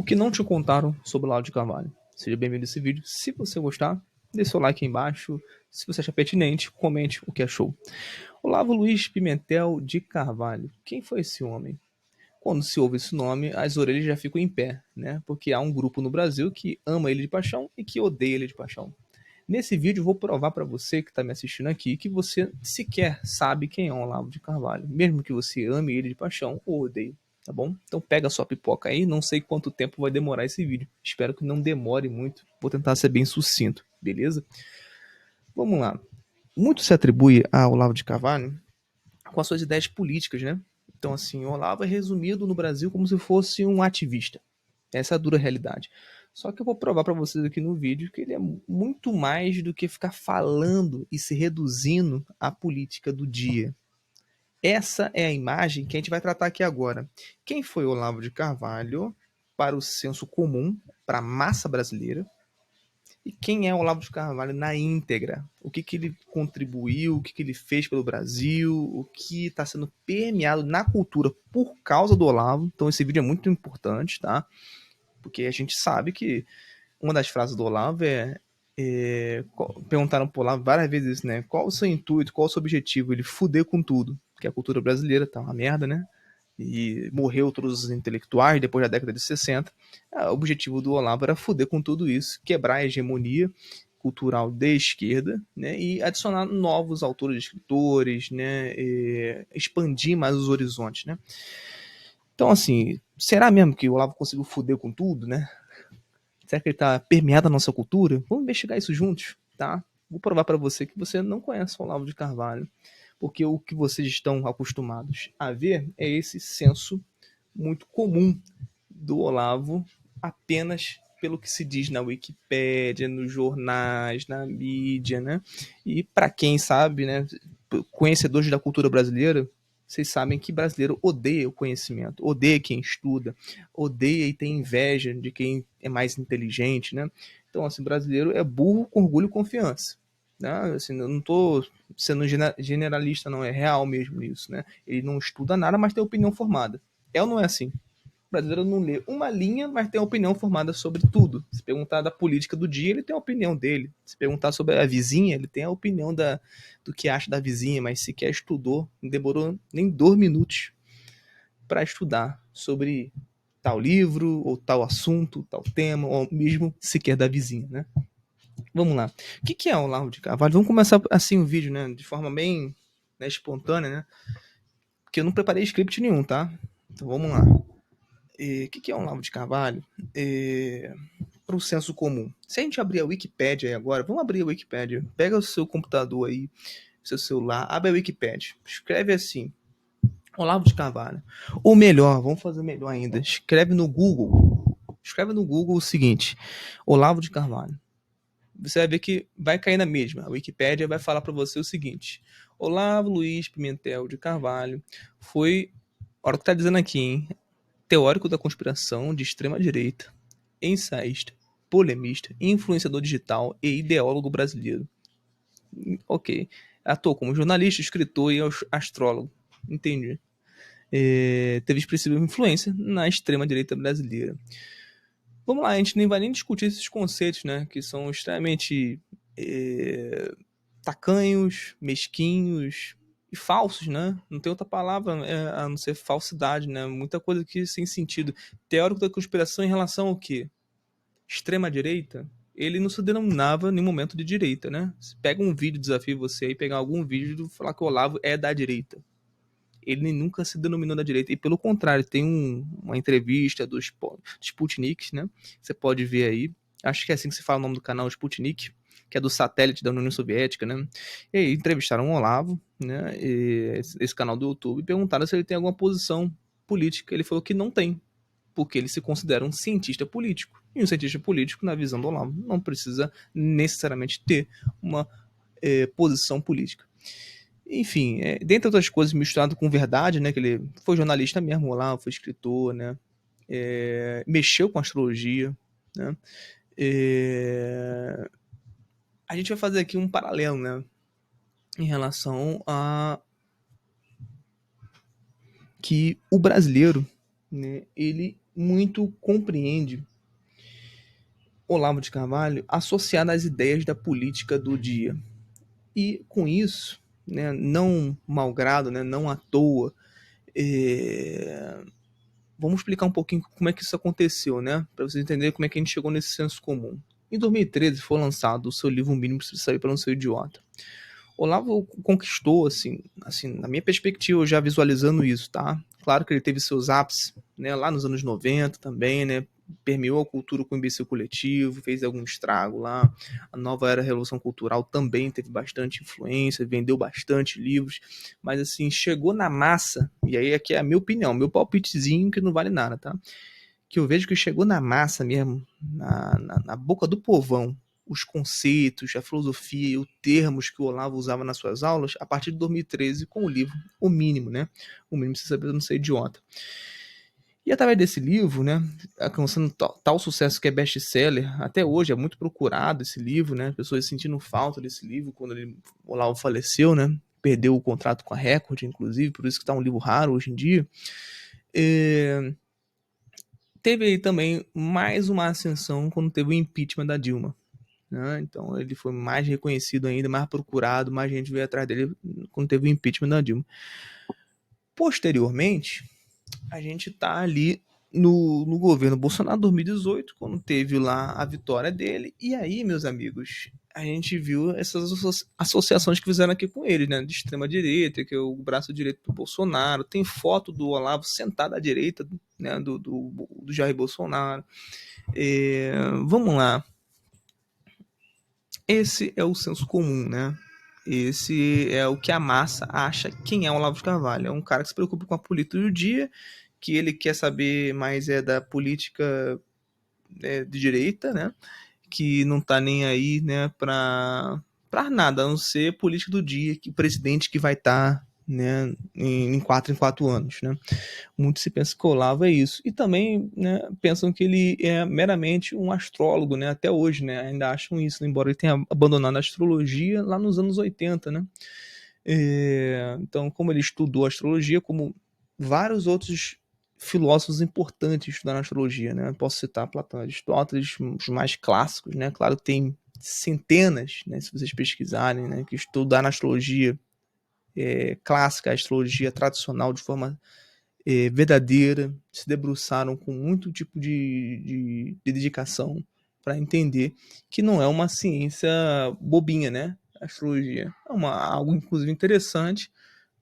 que não te contaram sobre o Olavo de Carvalho. Seja bem-vindo a esse vídeo. Se você gostar, dê seu like aí embaixo. Se você achar pertinente, comente o que achou. Olavo Luiz Pimentel de Carvalho. Quem foi esse homem? Quando se ouve esse nome, as orelhas já ficam em pé, né? Porque há um grupo no Brasil que ama ele de paixão e que odeia ele de paixão. Nesse vídeo eu vou provar para você que está me assistindo aqui que você sequer sabe quem é o Olavo de Carvalho, mesmo que você ame ele de paixão ou odeie, tá bom? Então pega a sua pipoca aí, não sei quanto tempo vai demorar esse vídeo, espero que não demore muito, vou tentar ser bem sucinto, beleza? Vamos lá. Muito se atribui ao Olavo de Carvalho com as suas ideias políticas, né? Então assim, o Olavo é resumido no Brasil como se fosse um ativista. Essa é a dura realidade. Só que eu vou provar para vocês aqui no vídeo que ele é muito mais do que ficar falando e se reduzindo à política do dia. Essa é a imagem que a gente vai tratar aqui agora. Quem foi Olavo de Carvalho para o senso comum, para a massa brasileira? E quem é Olavo de Carvalho na íntegra? O que ele contribuiu, o que ele fez pelo Brasil, o que está sendo permeado na cultura por causa do Olavo. Então esse vídeo é muito importante, tá? Porque a gente sabe que uma das frases do Olavo perguntaram por Olavo várias vezes isso, né? Qual o seu intuito, qual o seu objetivo? Ele fuder com tudo, porque a cultura brasileira tá uma merda, né? E morreu todos os intelectuais depois da década de 60. O objetivo do Olavo era fuder com tudo isso, quebrar a hegemonia cultural de esquerda, né? E adicionar novos autores, escritores, né? Expandir mais os horizontes, né? Então, assim, será mesmo que o Olavo conseguiu fuder com tudo, né? Será que ele está permeado na nossa cultura? Vamos investigar isso juntos, tá? Vou provar para você que você não conhece o Olavo de Carvalho, porque o que vocês estão acostumados a ver é esse senso muito comum do Olavo apenas pelo que se diz na Wikipédia, nos jornais, na mídia, né? E para quem sabe, né, conhecedores da cultura brasileira, vocês sabem que brasileiro odeia o conhecimento, odeia quem estuda, odeia e tem inveja de quem é mais inteligente, né? Então, assim, brasileiro é burro com orgulho e confiança. Né? Assim, eu não estou sendo generalista, não, é real mesmo isso, né? Ele não estuda nada, mas tem opinião formada. É ou não é assim? O brasileiro não lê uma linha, mas tem uma opinião formada sobre tudo. Se perguntar da política do dia, ele tem a opinião dele. Se perguntar sobre a vizinha, ele tem a opinião do que acha da vizinha, mas sequer estudou, não demorou nem 2 minutos para estudar sobre tal livro, ou tal assunto, tal tema, ou mesmo sequer da vizinha, né? Vamos lá. O que é o Olavo de Carvalho? Vamos começar assim o vídeo, né? De forma bem, né, espontânea, né? Porque eu não preparei script nenhum, tá? Então vamos lá. O que é um Olavo de Carvalho? Para o senso comum. Se a gente abrir a Wikipédia aí agora, vamos abrir a Wikipédia. Pega o seu computador aí, seu celular, abre a Wikipédia. Escreve assim, Olavo de Carvalho. Ou melhor, vamos fazer melhor ainda. Escreve no Google. Escreve no Google o seguinte, Olavo de Carvalho. Você vai ver que vai cair na mesma. A Wikipédia vai falar para você o seguinte, Olavo Luiz Pimentel de Carvalho foi, olha o que está dizendo aqui, hein? Teórico da conspiração de extrema-direita, ensaísta, polemista, influenciador digital e ideólogo brasileiro. Ok. Atuou como jornalista, escritor e astrólogo. Entendi. Teve expressiva influência na extrema-direita brasileira. Vamos lá, a gente nem vai nem discutir esses conceitos, né? Que são extremamente tacanhos, mesquinhos e falsos, né? Não tem outra palavra a não ser falsidade, né? Muita coisa aqui sem sentido. Teórico da conspiração em relação ao quê? Extrema-direita? Ele não se denominava em nenhum momento de direita, né? Se pega um vídeo, desafio você aí, pegar algum vídeo e falar que o Olavo é da direita. Ele nunca se denominou da direita. E pelo contrário, tem uma entrevista do Sputnik, né? Você pode ver aí. Acho que é assim que se fala o nome do canal, Sputnik, que é do satélite da União Soviética, né? E aí entrevistaram o Olavo, né? Esse canal do YouTube, e perguntaram se ele tem alguma posição política. Ele falou que não tem, porque ele se considera um cientista político. E um cientista político, na visão do Olavo, não precisa necessariamente ter uma posição política. Enfim, dentre outras coisas, misturado com verdade, né? Que ele foi jornalista mesmo, Olavo, foi escritor, né? Mexeu com astrologia, né? A gente vai fazer aqui um paralelo, né? Em relação a que o brasileiro, né, ele muito compreende Olavo de Carvalho associado às ideias da política do dia. E com isso, né, não malgrado, né, não à toa, é, vamos explicar um pouquinho como é que isso aconteceu, né, para vocês entenderem como é que a gente chegou nesse senso comum. Em 2013 foi lançado o seu livro O Mínimo Preciso Saber para Não Ser Idiota. Olavo conquistou, assim, na minha perspectiva, já visualizando isso, tá? Claro que ele teve seus ápices, né, lá nos anos 90 também, né, permeou a cultura com o imbecil coletivo, fez algum estrago lá. A nova era Revolução Cultural também teve bastante influência, vendeu bastante livros, mas assim, chegou na massa, e aí aqui é a minha opinião, meu palpitezinho que não vale nada, tá? Que eu vejo que chegou na massa mesmo, na boca do povão, os conceitos, a filosofia, os termos que o Olavo usava nas suas aulas, a partir de 2013, com o livro O Mínimo, né? O Mínimo Você Saber Não Ser Idiota. E através desse livro, né, alcançando tal sucesso que é best-seller, até hoje é muito procurado esse livro, né, pessoas sentindo falta desse livro quando o Olavo faleceu, né, perdeu o contrato com a Record, inclusive, por isso que está um livro raro hoje em dia. Teve aí também mais uma ascensão quando teve o impeachment da Dilma. Né? Então ele foi mais reconhecido ainda, mais procurado, mais gente veio atrás dele quando teve o impeachment da Dilma. Posteriormente, a gente tá ali no governo Bolsonaro 2018, quando teve lá a vitória dele, e aí, meus amigos, a gente viu essas associações que fizeram aqui com ele, né, de extrema direita, que é o braço direito do Bolsonaro, tem foto do Olavo sentado à direita, né, do Jair Bolsonaro. Vamos lá, esse é o senso comum, né? Esse é o que a massa acha quem é o Olavo de Carvalho. É um cara que se preocupa com a política do dia, que ele quer saber mais da política de direita, né? Que não tá nem aí, né, pra nada, a não ser política do dia, que o presidente que vai estar, né, em 4 anos, né? Muito se pensa que o Olavo é isso. E também, né, pensam que ele é meramente um astrólogo, né? Até hoje, né? Ainda acham isso, embora ele tenha abandonado a astrologia lá nos anos 80, né? Então, como ele estudou astrologia, como vários outros filósofos importantes estudaram astrologia, né? Posso citar Platão e Aristóteles, os mais clássicos, né? Claro que tem centenas, né, se vocês pesquisarem, né, que estudaram astrologia clássica, a astrologia tradicional de forma verdadeira, se debruçaram com muito tipo de dedicação para entender que não é uma ciência bobinha, né? A astrologia é algo inclusive interessante,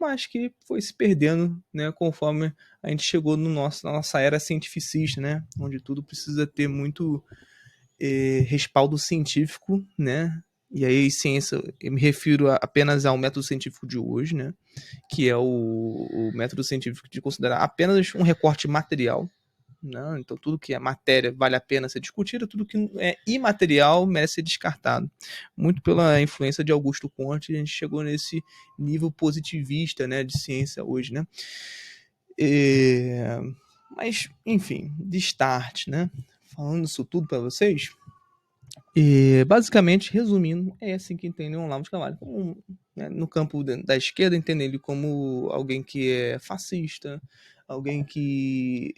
mas que foi se perdendo, né, conforme a gente chegou na nossa era cientificista, né, onde tudo precisa ter muito respaldo científico, né? E aí, ciência, eu me refiro apenas ao método científico de hoje, né? Que é o método científico de considerar apenas um recorte material. Né? Então, tudo que é matéria vale a pena ser discutido, tudo que é imaterial merece ser descartado. Muito pela influência de Augusto Comte, a gente chegou nesse nível positivista, né, de ciência hoje, né? Mas, enfim, de start, né? Falando isso tudo para vocês, basicamente, resumindo, é assim que entendem o Olavo de Carvalho. Como, né, no campo da esquerda, entendem ele como alguém que é fascista, alguém que,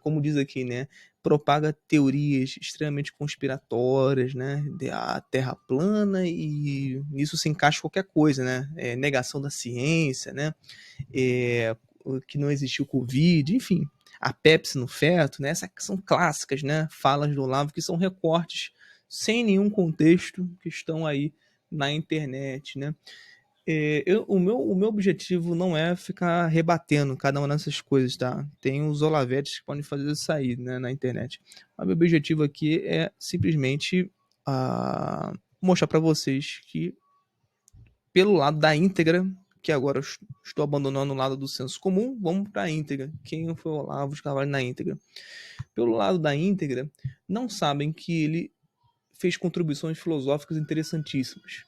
como diz aqui, né, propaga teorias extremamente conspiratórias, né, a Terra plana, e nisso se encaixa qualquer coisa, né, negação da ciência, né, que não existiu Covid, enfim, a Pepsi no feto, né, essas são clássicas, né, falas do Olavo que são recortes sem nenhum contexto que estão aí na internet, né? O meu objetivo não é ficar rebatendo cada uma dessas coisas, tá? Tem os olavetes que podem fazer isso aí, né, na internet. Mas meu objetivo aqui é simplesmente mostrar para vocês que, pelo lado da íntegra, que agora eu estou abandonando o lado do senso comum, vamos para a íntegra. Quem foi o Olavo de Carvalho na íntegra? Pelo lado da íntegra, não sabem que ele fez contribuições filosóficas interessantíssimas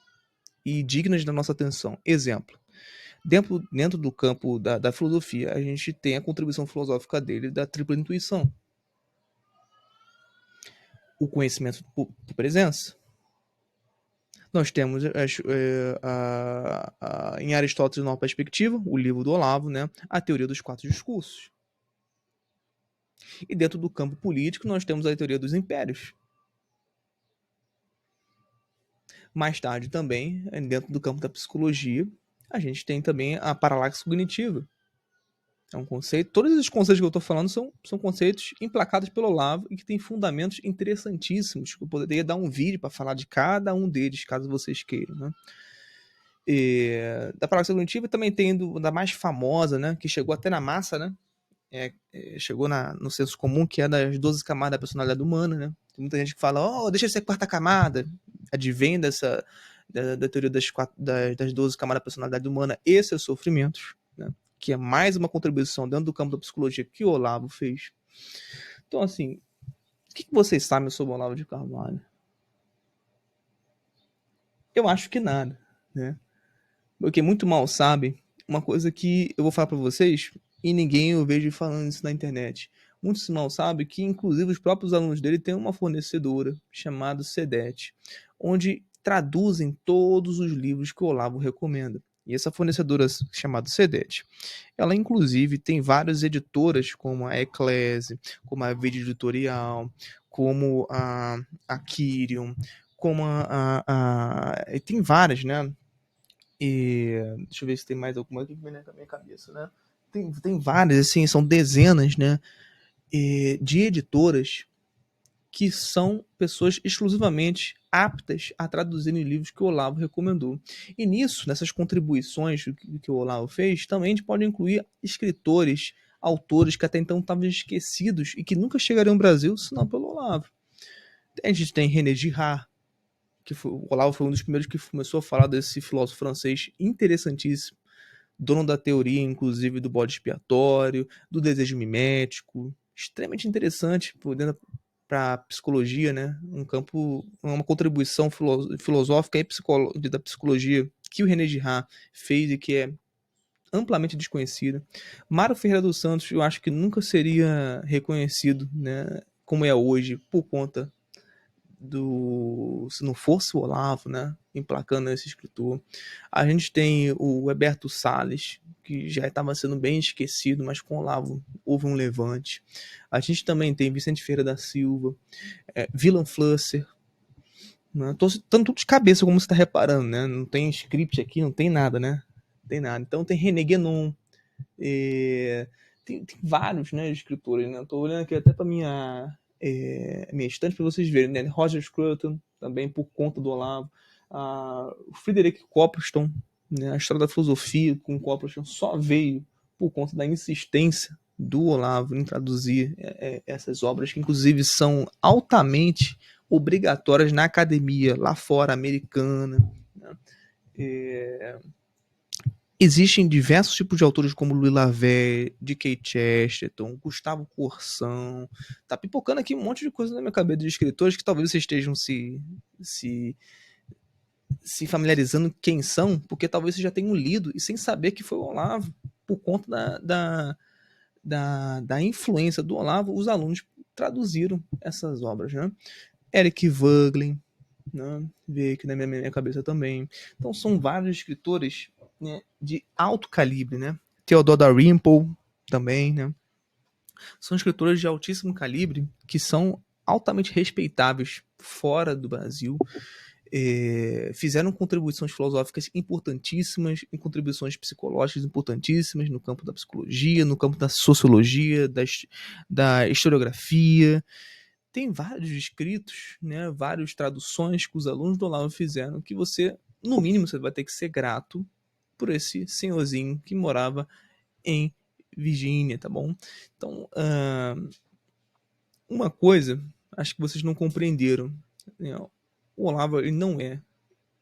e dignas da nossa atenção. Exemplo, dentro do campo da filosofia, a gente tem a contribuição filosófica dele da tripla intuição. O conhecimento por presença. Nós temos em Aristóteles, Nova Perspectiva, o livro do Olavo, né, a teoria dos quatro discursos. E dentro do campo político, nós temos a teoria dos impérios. Mais tarde também, dentro do campo da psicologia, a gente tem também a paralaxe cognitiva. É um conceito. Todos esses conceitos que eu estou falando são conceitos emplacados pelo Olavo e que têm fundamentos interessantíssimos. Eu poderia dar um vídeo para falar de cada um deles, caso vocês queiram, né? Da paralaxe cognitiva também tem da mais famosa, né? Que chegou até na massa, né? Chegou no senso comum, que é das 12 camadas da personalidade humana, né? Tem muita gente que fala, deixa de ser a quarta camada. Advém da teoria das 12 camadas da personalidade humana e seus sofrimentos, né? Que é mais uma contribuição dentro do campo da psicologia que o Olavo fez. Então, assim, o que vocês sabem sobre o Olavo de Carvalho? Eu acho que nada, né? Porque muito mal sabe uma coisa que eu vou falar para vocês e ninguém eu vejo falando isso na internet. Muitos mal sabem que, inclusive, os próprios alunos dele têm uma fornecedora chamada CEDET, onde traduzem todos os livros que o Olavo recomenda. E essa fornecedora chamada CEDET, ela inclusive tem várias editoras, como a Eclese, como a Vide Editorial, como a Quirion, como tem várias, né? E deixa eu ver se tem mais alguma que vem na minha cabeça, né? Tem várias, assim, são dezenas, né? De editoras que são pessoas exclusivamente aptas a traduzirem livros que o Olavo recomendou. E nisso, nessas contribuições que o Olavo fez, também a gente pode incluir escritores, autores que até então estavam esquecidos e que nunca chegariam ao Brasil senão pelo Olavo. A gente tem René Girard, o Olavo foi um dos primeiros que começou a falar desse filósofo francês interessantíssimo, dono da teoria, inclusive, do bode expiatório, do desejo mimético, extremamente interessante para a psicologia, né? Um campo, uma contribuição filosófica e da psicologia que o René Girard fez e que é amplamente desconhecida. Mário Ferreira dos Santos, eu acho que nunca seria reconhecido, né, como é hoje, por conta se não fosse o Olavo, né, emplacando esse escritor. A gente tem o Heberto Salles, que já estava sendo bem esquecido, mas com o Olavo houve um levante. A gente também tem Vicente Ferreira da Silva, Willem Flusser. Né? Tô citando tudo de cabeça, como você está reparando, né? Não tem script aqui, não tem nada, né? Não tem nada. Então tem René Guénon, tem vários, né, escritores, né? Tô olhando aqui até para minha estante para vocês verem, né? Roger Scruton, também por conta do Olavo, o Frederick Copleston, né? A história da filosofia com Copleston só veio por conta da insistência do Olavo em traduzir essas obras, que inclusive são altamente obrigatórias na academia lá fora, americana, né? Existem diversos tipos de autores como Louis Lavelle, D.K. Chesterton, Gustavo Corsão. Tá pipocando aqui um monte de coisa na minha cabeça de escritores que talvez vocês estejam se familiarizando quem são, porque talvez vocês já tenham lido e sem saber que foi o Olavo, por conta da influência do Olavo, os alunos traduziram essas obras, né? Eric Voegelin, né? Veio aqui na minha cabeça também. Então são vários escritores, né, de alto calibre, né? Theodore Dalrymple também, né? São escritores de altíssimo calibre que são altamente respeitáveis fora do Brasil. Fizeram contribuições filosóficas importantíssimas, contribuições psicológicas importantíssimas no campo da psicologia, no campo da sociologia, da historiografia. Tem vários escritos, né, várias traduções que os alunos do Olavo fizeram que você, no mínimo, você vai ter que ser grato por esse senhorzinho que morava em Virgínia, tá bom? Então, uma coisa, acho que vocês não compreenderam, né? O Olavo, ele não é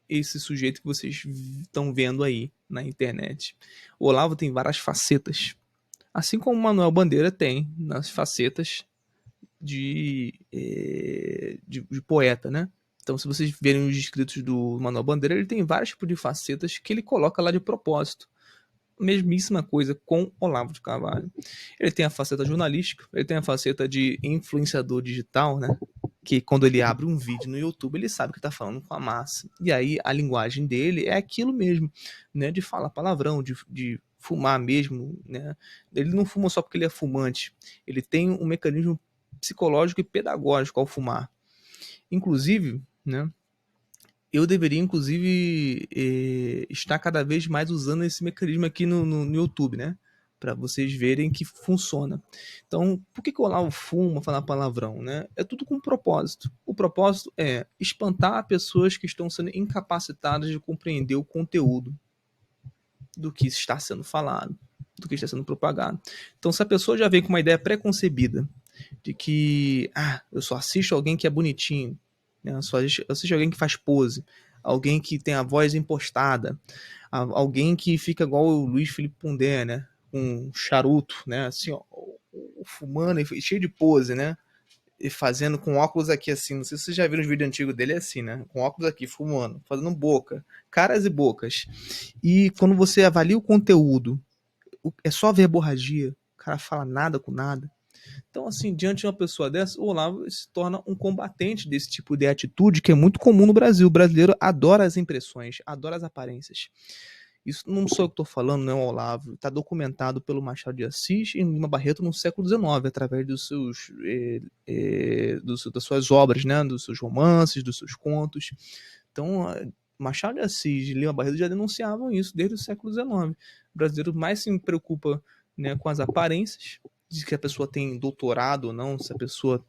esse sujeito que vocês estão vendo aí na internet. O Olavo tem várias facetas, assim como o Manuel Bandeira tem nas facetas de poeta, né? Então, se vocês verem os escritos do Manuel Bandeira, ele tem vários tipos de facetas que ele coloca lá de propósito. Mesmíssima coisa com Olavo de Carvalho. Ele tem a faceta jornalística, ele tem a faceta de influenciador digital, né? Que quando ele abre um vídeo no YouTube, ele sabe que está falando com a massa. E aí a linguagem dele é aquilo mesmo, né? De falar palavrão, de fumar mesmo, né? Ele não fuma só porque ele é fumante. Ele tem um mecanismo psicológico e pedagógico ao fumar. Inclusive, né? Eu deveria, inclusive, estar cada vez mais usando esse mecanismo aqui no YouTube, né? Para vocês verem que funciona. Então, por que o Olavo fuma, falar palavrão, né? É tudo com propósito. O propósito é espantar pessoas que estão sendo incapacitadas de compreender o conteúdo do que está sendo falado, do que está sendo propagado. Então, se a pessoa já vem com uma ideia preconcebida de que eu só assisto alguém que é bonitinho, né? Eu só assisto alguém que faz pose, alguém que tem a voz impostada, alguém que fica igual o Luiz Felipe Pondé, né? Com um charuto, né? Assim, ó, fumando e cheio de pose, né? E fazendo com óculos aqui assim, não sei se vocês já viram os vídeos antigos dele, é assim, né? Com óculos aqui, fumando, fazendo boca, caras e bocas. E quando você avalia o conteúdo, é só verborragia, o cara fala nada com nada. Então, assim, diante de uma pessoa dessa, o Olavo se torna um combatente desse tipo de atitude que é muito comum no Brasil. O brasileiro adora as impressões, adora as aparências. Isso não sou eu que estou falando, não é o Olavo. Está documentado pelo Machado de Assis e Lima Barreto no século XIX, através dos seus, das suas obras, né? Dos seus romances, dos seus contos. Então, Machado de Assis e Lima Barreto já denunciavam isso desde o século XIX. O brasileiro mais se preocupa, né, com as aparências, de que a pessoa tem doutorado ou não, se a pessoa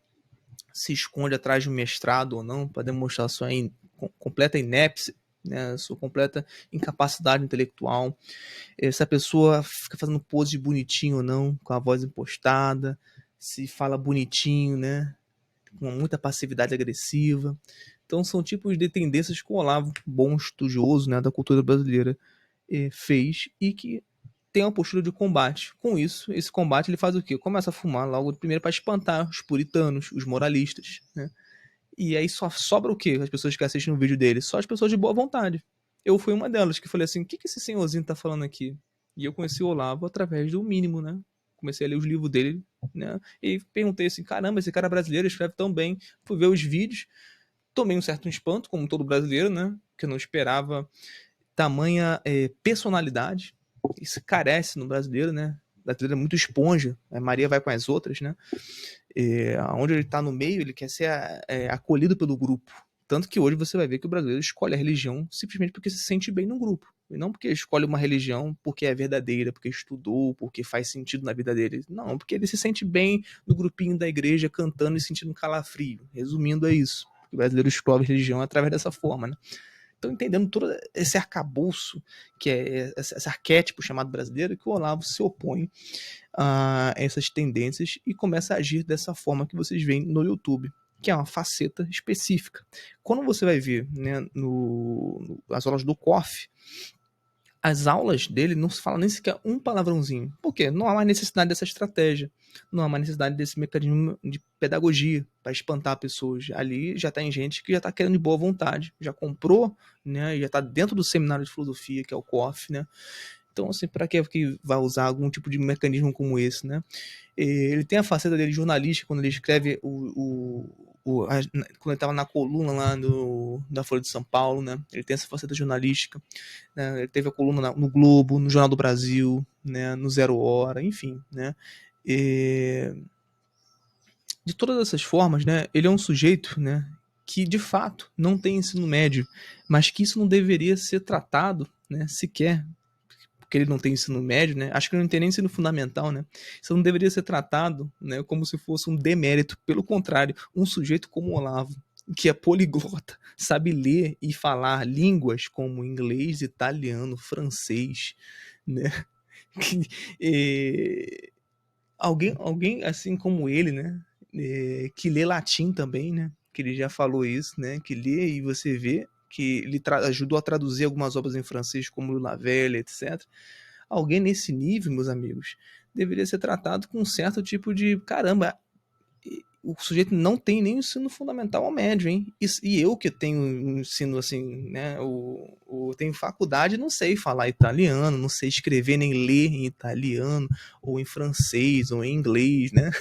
se esconde atrás de um mestrado ou não, para demonstrar sua completa inépcia, né, sua completa incapacidade intelectual. Se a pessoa fica fazendo pose bonitinho ou não, com a voz impostada, se fala bonitinho, né, com muita passividade agressiva. Então são tipos de tendências que o Olavo, bom estudioso, né, da cultura brasileira, fez e que tem uma postura de combate. Com isso, esse combate ele faz o quê? Começa a fumar logo primeiro para espantar os puritanos, os moralistas, né? E aí só sobra o quê? As pessoas que assistem o vídeo dele? Só as pessoas de boa vontade. Eu fui uma delas que falei assim, o que esse senhorzinho tá falando aqui? E eu conheci o Olavo através do mínimo, né? Comecei a ler os livros dele, né? E perguntei assim, caramba, esse cara brasileiro escreve tão bem. Fui ver os vídeos, tomei um certo espanto, como todo brasileiro, né? Que eu não esperava tamanha personalidade. Isso carece no brasileiro, né? O brasileiro é muito esponja. A Maria vai com as outras, né? Onde ele está no meio, ele quer ser acolhido pelo grupo. Tanto que hoje você vai ver que o brasileiro escolhe a religião simplesmente porque se sente bem no grupo. E não porque escolhe uma religião porque é verdadeira, porque estudou, porque faz sentido na vida dele. Não, porque ele se sente bem no grupinho da igreja, cantando e sentindo um calafrio. Resumindo, é isso. O brasileiro escolhe a religião através dessa forma, né? Então, entendendo todo esse arcabouço, que é esse arquétipo chamado brasileiro, que o Olavo se opõe a essas tendências e começa a agir dessa forma que vocês veem no YouTube, que é uma faceta específica. Quando você vai ver, né, as aulas do COF, as aulas dele não se fala nem sequer um palavrãozinho. Por quê? Não há mais necessidade dessa estratégia. Não há mais necessidade desse mecanismo de pedagogia para espantar pessoas. Ali já tem gente que já está querendo de boa vontade, já comprou, né, já está dentro do seminário de filosofia, que é o COF, né? Então, assim, para que vai usar algum tipo de mecanismo como esse, né? Ele tem a faceta dele jornalística quando ele escreve quando ele estava na coluna lá da Folha de São Paulo, né? Ele tem essa faceta jornalística, né? Ele teve a coluna no Globo, no Jornal do Brasil, né? No Zero Hora, enfim, né? De todas essas formas, né? Ele é um sujeito, né? Que de fato não tem ensino médio, mas que isso não deveria ser tratado, né? Sequer porque ele não tem ensino médio, né? Acho que ele não tem nem ensino fundamental, né? Isso não deveria ser tratado, né, como se fosse um demérito. Pelo contrário, um sujeito como o Olavo, que é poliglota, sabe ler e falar línguas como inglês, italiano, francês, né? Alguém assim como ele, né? Que lê latim também, né? Que ele já falou isso, né? Que lê e você vê que ele ajudou a traduzir algumas obras em francês, como La Velle, etc. Alguém nesse nível, meus amigos, deveria ser tratado com um certo tipo de caramba. O sujeito não tem nem ensino fundamental ao médio, hein? E eu que tenho um ensino assim, né? Tenho faculdade, não sei falar italiano, não sei escrever nem ler em italiano, ou em francês, ou em inglês, né?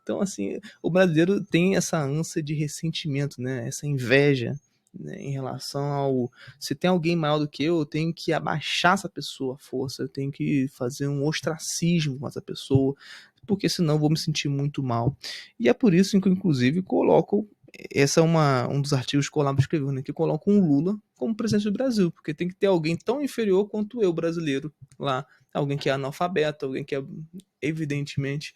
Então, assim, o brasileiro tem essa ânsia de ressentimento, né? Essa inveja né, em relação ao se tem alguém maior do que eu tenho que abaixar essa pessoa à força, eu tenho que fazer um ostracismo com essa pessoa, porque senão eu vou me sentir muito mal. E é por isso que eu, inclusive, coloco, essa é um dos artigos que o Olavo escreveu, né, que coloca um Lula como presidente do Brasil, porque tem que ter alguém tão inferior quanto eu, brasileiro, lá, alguém que é analfabeto, alguém que é evidentemente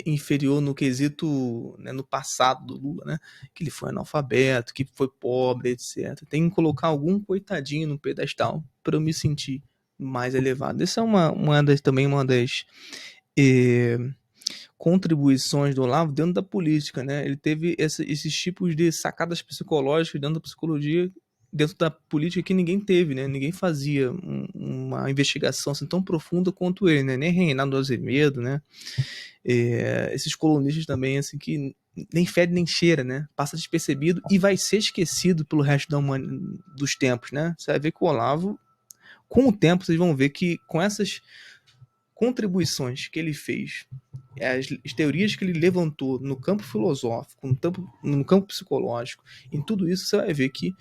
inferior no quesito, né, no passado do Lula, né, que ele foi analfabeto, que foi pobre, etc. Tem que colocar algum coitadinho no pedestal para eu me sentir mais elevado. Essa é também uma das eh, contribuições do Olavo dentro da política, né? Ele teve esses tipos de sacadas psicológicas dentro da psicologia, dentro da política que ninguém teve, né? Ninguém fazia uma investigação assim, tão profunda quanto ele, né? Nem Reinaldo Azevedo, né? Esses colunistas também, assim, que nem fede nem cheira, né? Passa despercebido e vai ser esquecido pelo resto dos tempos, né? Você vai ver que o Olavo, com o tempo, vocês vão ver que com essas contribuições que ele fez, as teorias que ele levantou no campo filosófico, no campo psicológico, em tudo isso você vai ver que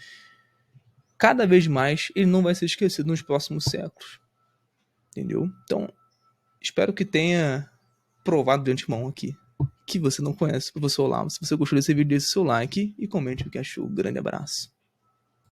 cada vez mais ele não vai ser esquecido nos próximos séculos. Entendeu? Então, espero que tenha provado de antemão aqui que você não conhece o professor Olavo. Se você gostou desse vídeo, deixe seu like e comente o que achou. Grande abraço.